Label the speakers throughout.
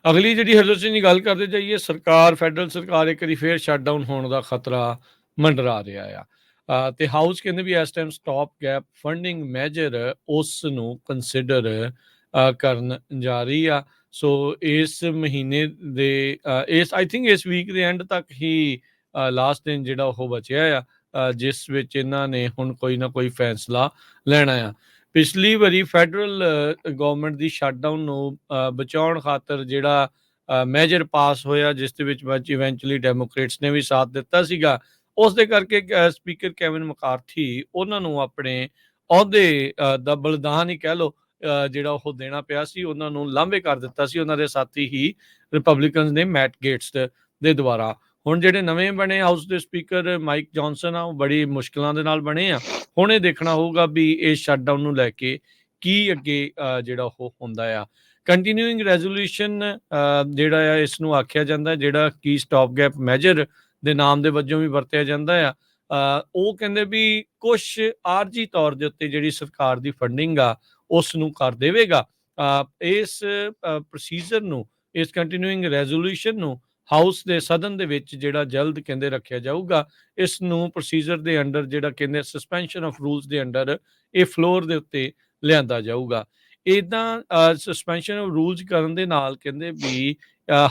Speaker 1: ਅਗਲੀ ਜਿਹੜੀ ਹਰਜੋਤ ਸਿੰਘ ਦੀ ਗੱਲ ਕਰਦੇ ਜਾਈਏ, ਸਰਕਾਰ ਫੈਡਰਲ ਸਰਕਾਰ ਇੱਕ ਵਾਰੀ ਫੇਰ ਸ਼ਟਡਾਊਨ ਹੋਣ ਦਾ ਖਤਰਾ ਮੰਡਰਾ ਰਿਹਾ ਆ। ਤੇ ਹਾਊਸ ਕਹਿੰਦੇ ਵੀ ਇਸ time stop gap funding measure ਉਸ ਨੂੰ ਕੰਸਿਡਰ ਕਰਨ ਜਾ ਰਹੀ ਆ। ਸੋ ਇਸ ਮਹੀਨੇ ਦੇ ਇਸ ਆਈ ਥਿੰਕ ਇਸ ਵੀਕ ਦੇ ਐਂਡ ਤੱਕ ਹੀ ਲਾਸਟ ਦਿਨ ਜਿਹੜਾ ਉਹ ਬਚਿਆ ਆ, ਜਿਸ ਵਿੱਚ ਇਹਨਾਂ ਨੇ ਹੁਣ ਕੋਈ ਨਾ ਕੋਈ ਫੈਸਲਾ ਲੈਣਾ ਆ। ਪਿਛਲੀ ਵਾਰੀ ਫੈਡਰਲ ਗਵਰਨਮੈਂਟ ਦੀ ਸ਼ਟਡਾਊਨ ਨੂੰ ਬਚਾਉਣ ਖਾਤਰ ਜਿਹੜਾ ਮੈਜਰ ਪਾਸ ਹੋਇਆ, ਜਿਸ ਦੇ ਵਿੱਚ ਇਵੈਂਚੁਅਲੀ ਡੈਮੋਕ੍ਰੇਟਸ ਨੇ ਵੀ ਸਾਥ ਦਿੱਤਾ ਸੀਗਾ, ਉਸ ਦੇ ਕਰਕੇ ਸਪੀਕਰ ਕੈਵਿਨ ਮਕਾਰਥੀ ਉਹਨਾਂ ਨੂੰ ਆਪਣੇ ਅਹੁਦੇ ਦਾ ਬਲਿਦਾਨ ਹੀ ਕਹਿ ਲਓ ਜਿਹੜਾ ਉਹ ਦੇਣਾ ਪਿਆ ਸੀ, ਉਹਨਾਂ ਨੂੰ ਲਾਂਭੇ ਕਰ ਦਿੱਤਾ ਸੀ ਉਹਨਾਂ ਦੇ ਸਾਥੀ ਹੀ ਰਿਪਬਲਿਕਨਸ ਨੇ ਮੈਟ ਗੇਟਸ ਦੇ ਦੁਆਰਾ। ਹੁਣ ਜਿਹੜੇ ਨਵੇਂ ਬਣੇ ਹਾਊਸ ਦੇ ਸਪੀਕਰ ਮਾਈਕ ਜੌਨਸਨ ਆ, ਉਹ ਬੜੀ ਮੁਸ਼ਕਲਾਂ ਦੇ ਨਾਲ ਬਣੇ ਆ। ਹੁਣ ਇਹ ਦੇਖਣਾ ਹੋਊਗਾ ਵੀ ਇਸ ਸ਼ਟਡਾਊਨ ਨੂੰ ਲੈ ਕੇ ਕੀ ਅੱਗੇ ਜਿਹੜਾ ਉਹ ਹੁੰਦਾ ਆ। ਕੰਟੀਨਿਊਇੰਗ ਰੈਜ਼ੋਲੂਸ਼ਨ ਜਿਹੜਾ ਆ, ਇਸ ਨੂੰ ਆਖਿਆ ਜਾਂਦਾ, ਜਿਹੜਾ ਕੀ ਸਟਾਪ ਗੈਪ ਮੈਜਰ ਦੇ ਨਾਮ ਦੇ ਵਜੋਂ ਵੀ ਵਰਤਿਆ ਜਾਂਦਾ ਆ। ਉਹ ਕਹਿੰਦੇ ਵੀ ਕੁਛ ਆਰਜੀ ਤੌਰ ਦੇ ਉੱਤੇ ਜਿਹੜੀ ਸਰਕਾਰ ਦੀ ਫੰਡਿੰਗ ਆ ਉਸ ਨੂੰ ਕਰ ਦੇਵੇਗਾ। ਇਸ ਪ੍ਰੋਸੀਜਰ ਨੂੰ, ਇਸ ਕੰਟੀਨਿਊਇੰਗ ਰੈਜ਼ੋਲੂਸ਼ਨ ਨੂੰ ਹਾਊਸ ਦੇ ਸਦਨ ਦੇ ਵਿੱਚ ਜਿਹੜਾ ਜਲਦ ਕਹਿੰਦੇ ਰੱਖਿਆ ਜਾਊਗਾ। ਇਸ ਨੂੰ ਪ੍ਰੋਸੀਜਰ ਦੇ ਅੰਡਰ ਜਿਹੜਾ ਕਹਿੰਦੇ ਸਸਪੈਂਸ਼ਨ ਆਫ ਰੂਲਸ ਦੇ ਅੰਡਰ ਇਹ ਫਲੋਰ ਦੇ ਉੱਤੇ ਲਿਆਂਦਾ ਜਾਊਗਾ। ਇੱਦਾਂ ਸਸਪੈਂਸ਼ਨ ਆਫ ਰੂਲਸ ਕਰਨ ਦੇ ਨਾਲ ਕਹਿੰਦੇ ਵੀ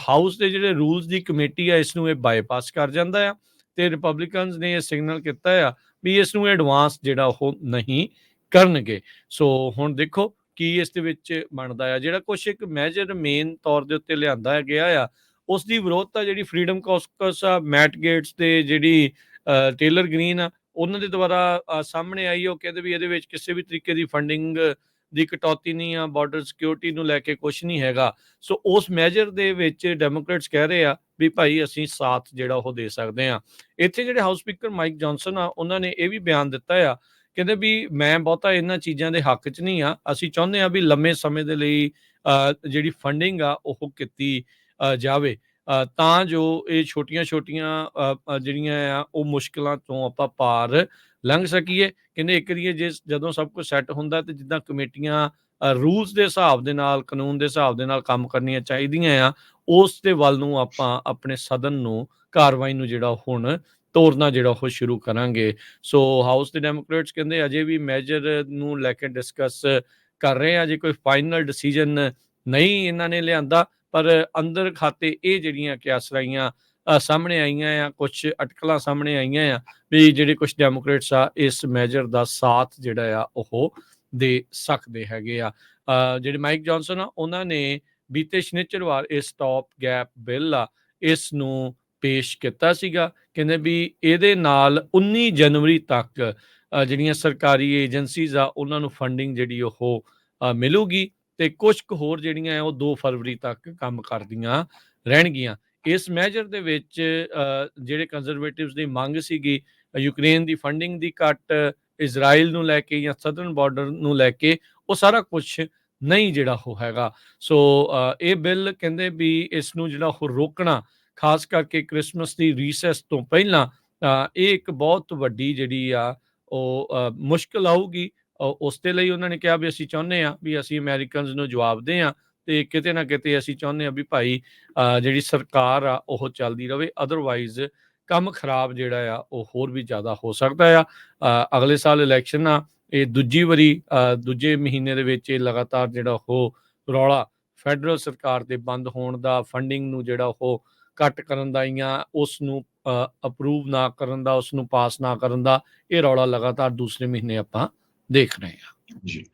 Speaker 1: ਹਾਊਸ ਦੇ ਜਿਹੜੇ ਰੂਲਸ ਦੀ ਕਮੇਟੀ ਆ, ਇਸ ਨੂੰ ਇਹ ਬਾਈਪਾਸ ਕਰ ਜਾਂਦਾ ਆ। ਤੇ ਰਿਪਬਲਿਕਨਸ ਨੇ ਇਹ ਸਿਗਨਲ ਕੀਤਾ ਆ ਵੀ ਇਸ ਨੂੰ ਐਡਵਾਂਸ ਜਿਹੜਾ ਉਹ ਨਹੀਂ ਕਰਨਗੇ। ਸੋ ਹੁਣ ਦੇਖੋ ਕੀ ਇਸ ਦੇ ਵਿੱਚ ਬਣਦਾ ਆ। ਜਿਹੜਾ ਕੁਛ ਇੱਕ ਮੈਜਰ ਮੇਨ ਤੌਰ ਦੇ ਉੱਤੇ ਲਿਆਂਦਾ ਗਿਆ ਆ, ਉਸ ਦੀ ਵਿਰੋਧਤਾ ਜਿਹੜੀ ਫਰੀडम ਕਾਕਸ ਆ, ਮੈਟ ਗੇਟਸ ਤੇ ਜਿਹੜੀ ਟੇਲਰ ਗ੍ਰੀਨ ਆ, ਉਹਨਾਂ ਦੇ ਦੁਆਰਾ ਸਾਹਮਣੇ ਆਈ। ਉਹ ਕਹਿੰਦੇ ਵੀ ਇਹਦੇ ਵਿੱਚ ਕਿਸੇ ਵੀ ਤਰੀਕੇ ਦੀ ਫੰਡਿੰਗ ਦੀ ਕਟੌਤੀ ਨਹੀਂ ਆ, ਬਾਰਡਰ ਸਿਕਿਉਰਿਟੀ ਨੂੰ ਲੈ ਕੇ ਕੁਝ ਨਹੀਂ ਹੈਗਾ। ਸੋ ਉਸ ਮੈਜਰ ਦੇ ਵਿੱਚ ਡੈਮੋਕ੍ਰੇਟਸ ਕਹਿ ਰਹੇ ਆ ਵੀ ਭਾਈ ਅਸੀਂ ਸਾਥ ਜਿਹੜਾ ਉਹ ਦੇ ਸਕਦੇ ਆ। ਇੱਥੇ ਜਿਹੜੇ ਹਾਊਸ ਸਪੀਕਰ ਮਾਈਕ ਜੌਨਸਨ ਆ, ਉਹਨਾਂ ਨੇ ਇਹ ਵੀ ਬਿਆਨ ਦਿੱਤਾ ਆ, ਕਹਿੰਦੇ ਵੀ ਮੈਂ ਬਹੁਤਾ ਇਹਨਾਂ ਚੀਜ਼ਾਂ ਦੇ ਹੱਕ 'ਚ ਨਹੀਂ ਆ। ਅਸੀਂ ਚਾਹੁੰਦੇ ਆ ਵੀ ਲੰਮੇ ਸਮੇਂ ਦੇ ਲਈ ਜਿਹੜੀ ਫੰਡਿੰਗ ਆ ਉਹ ਕੀਤੀ ਜਾਵੇ, ਤਾਂ ਜੋ ਇਹ ਛੋਟੀਆਂ-ਛੋਟੀਆਂ ਜਿਹੜੀਆਂ ਆ ਉਹ ਮੁਸ਼ਕਲਾਂ ਤੋਂ ਆਪਾਂ ਪਾਰ ਲੰਘ ਸਕੀਏ। ਕਹਿੰਦੇ ਇੱਕ ਵਾਰੀ ਜਦੋਂ ਸਭ ਕੁਝ ਸੈੱਟ ਹੁੰਦਾ ਤੇ ਜਿੱਦਾਂ ਕਮੇਟੀਆਂ ਰੂਲਸ ਦੇ ਹਿਸਾਬ ਦੇ ਨਾਲ, ਕਾਨੂੰਨ ਦੇ ਹਿਸਾਬ ਦੇ ਨਾਲ ਕੰਮ ਕਰਨੀਆਂ ਚਾਹੀਦੀਆਂ ਆ, ਉਸ ਦੇ ਵੱਲ ਨੂੰ ਆਪਾਂ ਆਪਣੇ ਸਦਨ ਨੂੰ, ਕਾਰਵਾਈ ਨੂੰ ਜਿਹੜਾ ਹੁਣ ਤੋਰਨਾ ਜਿਹੜਾ ਉਹ ਸ਼ੁਰੂ ਕਰਾਂਗੇ। ਸੋ ਹਾਊਸ ਦੇ ਡੈਮੋਕ੍ਰੇਟਸ ਕਹਿੰਦੇ ਅਜੇ ਵੀ ਮੈਜਰ ਨੂੰ ਲੈ ਕੇ ਡਿਸਕਸ ਕਰ ਰਹੇ ਆ। ਜੇ ਕੋਈ ਫਾਈਨਲ ਡਿਸੀਜਨ ਨਹੀਂ ਇਹਨਾਂ ਨੇ ਲਿਆਂਦਾ, ਪਰ ਅੰਦਰ ਖਾਤੇ ਇਹ ਜਿਹੜੀਆਂ ਕਿਆਸਰਾਈਆਂ ਸਾਹਮਣੇ ਆਈਆਂ ਆ, ਕੁਛ ਅਟਕਲਾਂ ਸਾਹਮਣੇ ਆਈਆਂ ਆ ਵੀ ਜਿਹੜੇ ਕੁਛ ਡੈਮੋਕ੍ਰੇਟਸ ਆ ਇਸ ਮੈਜਰ ਦਾ ਸਾਥ ਜਿਹੜਾ ਆ ਉਹ ਦੇ ਸਕਦੇ ਹੈਗੇ ਆ। ਜਿਹੜੇ ਮਾਈਕ ਜੌਨਸਨ ਆ, ਉਹਨਾਂ ਨੇ ਬੀਤੇ ਸ਼ਨੀਚਰਵਾਰ ਇਹ ਸਟਾਪ ਗੈਪ ਬਿੱਲ ਆ, ਇਸ ਨੂੰ ਪੇਸ਼ ਕੀਤਾ ਸੀਗਾ। ਕਹਿੰਦੇ ਵੀ ਇਹਦੇ ਨਾਲ 19 ਜਨਵਰੀ ਤੱਕ ਜਿਹੜੀਆਂ ਸਰਕਾਰੀ ਏਜੰਸੀਜ਼ ਆ ਉਹਨਾਂ ਨੂੰ ਫੰਡਿੰਗ ਜਿਹੜੀ ਉਹ ਮਿਲੂਗੀ, ਤੇ ਕੁਝ ਕੁ ਹੋਰ ਜਿਹੜੀਆਂ ਆ ਉਹ 2 ਫਰਵਰੀ ਤੱਕ ਕੰਮ ਕਰਦੀਆਂ ਰਹਿਣਗੀਆਂ। ਇਸ ਮੈਜਰ ਦੇ ਵਿੱਚ ਜਿਹੜੇ ਕੰਜ਼ਰਵੇਟਿਵਸ ਦੀ ਮੰਗ ਸੀਗੀ ਯੂਕਰੇਨ ਦੀ ਫੰਡਿੰਗ ਦੀ ਘੱਟ, ਇਜ਼ਰਾਈਲ ਨੂੰ ਲੈ ਕੇ ਜਾਂ ਸਦਰਨ ਬਾਰਡਰ ਨੂੰ ਲੈ ਕੇ, ਉਹ ਸਾਰਾ ਕੁਛ ਨਹੀਂ ਜਿਹੜਾ ਉਹ ਹੈਗਾ। ਸੋ ਇਹ ਬਿੱਲ ਕਹਿੰਦੇ ਵੀ ਇਸ ਨੂੰ ਜਿਹੜਾ ਉਹ ਰੋਕਣਾ, ਖਾਸ ਕਰਕੇ ਕ੍ਰਿਸਮਸ ਦੀ ਰੀਸੈਸ ਤੋਂ ਪਹਿਲਾਂ, ਇਹ ਇੱਕ ਬਹੁਤ ਵੱਡੀ ਜਿਹੜੀ ਆ ਉਹ ਮੁਸ਼ਕਲ ਆਊਗੀ। ਉਸ ਦੇ ਲਈ ਉਹਨਾਂ ਨੇ ਕਿਹਾ ਵੀ ਅਸੀਂ ਚਾਹੁੰਦੇ ਆ ਵੀ ਅਸੀਂ ਅਮਰੀਕਨਸ ਨੂੰ ਜਵਾਬ ਦੇ ਆ, ਤੇ ਕਿਤੇ ਨਾ ਕਿਤੇ ਅਸੀਂ ਚਾਹੁੰਦੇ ਆ ਵੀ ਭਾਈ ਜਿਹੜੀ ਸਰਕਾਰ ਆ ਉਹ ਚੱਲਦੀ ਰਹੇ, ਅਦਰਵਾਈਜ਼ ਕੰਮ ਖਰਾਬ ਜਿਹੜਾ ਆ ਉਹ ਹੋਰ ਵੀ ਜ਼ਿਆਦਾ ਹੋ ਸਕਦਾ ਆ। ਅਗਲੇ ਸਾਲ ਇਲੈਕਸ਼ਨ ਆ, ਇਹ ਦੂਜੇ ਮਹੀਨੇ ਦੇ ਵਿੱਚ ਇਹ ਲਗਾਤਾਰ ਜਿਹੜਾ ਉਹ ਰੌਲਾ ਫੈਡਰਲ ਸਰਕਾਰ ਦੇ ਬੰਦ ਹੋਣ ਦਾ, ਫੰਡਿੰਗ ਨੂੰ ਜਿਹੜਾ ਉਹ ਕੱਟ ਕਰਨ ਦਾ ਜਾਂ ਉਸ ਨੂੰ ਅਪਰੂਵ ਨਾ ਕਰਨ ਦਾ, ਉਸ ਨੂੰ ਪਾਸ ਨਾ ਕਰਨ ਦਾ, ਇਹ ਰੌਲਾ ਲਗਾਤਾਰ ਦੂਸਰੇ ਮਹੀਨੇ ਆਪਾਂ ਦੇਖ ਰਹੇ ਹਾਂ
Speaker 2: ਜੀ।